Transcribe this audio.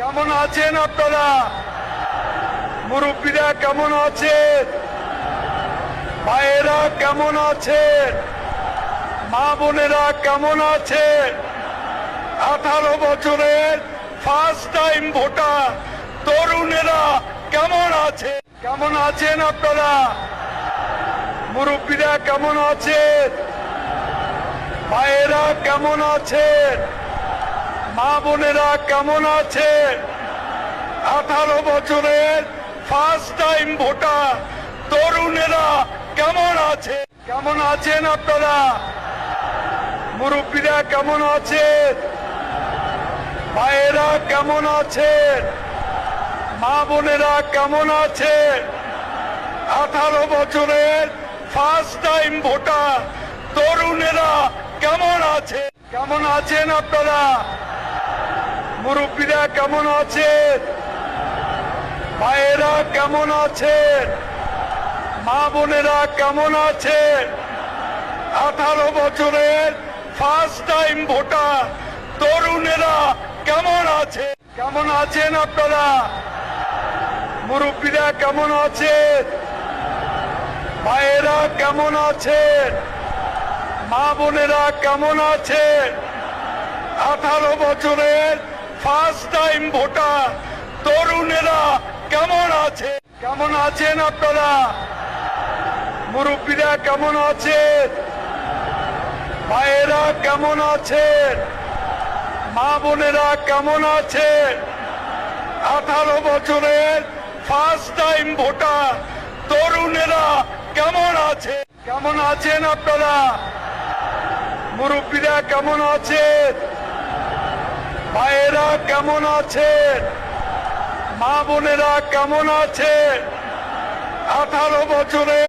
কেমন আছেন আপনারা? মুরব্বীরা কেমন আছেন? ভাইয়েরা কেমন আছেন? মা বোনেরা কেমন আছেন? 18 বছরের ফার্স্ট টাইম ভোটার তরুণেরা কেমন আছে? কেমন আছেন আপনারা? মুরব্বীরা কেমন আছেন? ভাইয়েরা কেমন আছেন? মা বোনেরা কেমন আছেন? 18 বছরের ফার্স্ট টাইম ভোটার তরুণেরা কেমন আছে? কেমন আছেন আপনারা? মুরব্বীরা কেমন আছেন? ভাইয়েরা কেমন আছেন? মা বোনেরা কেমন আছেন? 18 বছরের ফার্স্ট টাইম ভোটার তরুণেরা কেমন আছে? কেমন আছেন আপনারা? মুরব্বীরা কেমন আছেন? ভাইয়েরা কেমন আছেন? মা বোনেরা কেমন আছেন? 18 বছরের ফার্স্ট টাইম ভোটার তরুণেরা কেমন আছে? কেমন আছেন আপনারা? মুরব্বীরা কেমন আছেন? ভাইয়েরা কেমন আছেন? মা বোনেরা কেমন আছেন? 18 বছরের ফার্স্ট টাইম ভোটার তরুণেরা কেমন আছে? কেমন আছেন আপনারা? মুরব্বীরা কেমন আছেন? ভাইয়েরা কেমন আছেন? মা বোনেরা কেমন আছেন? 18 বছরের ফার্স্ট টাইম ভোটার তরুণেরা কেমন আছে? কেমন আছেন আপনারা? মুরব্বীরা কেমন আছেন? ভাইয়েরা কেমন আছেন? মা বোনেরা কেমন আছেন? 18 বছরের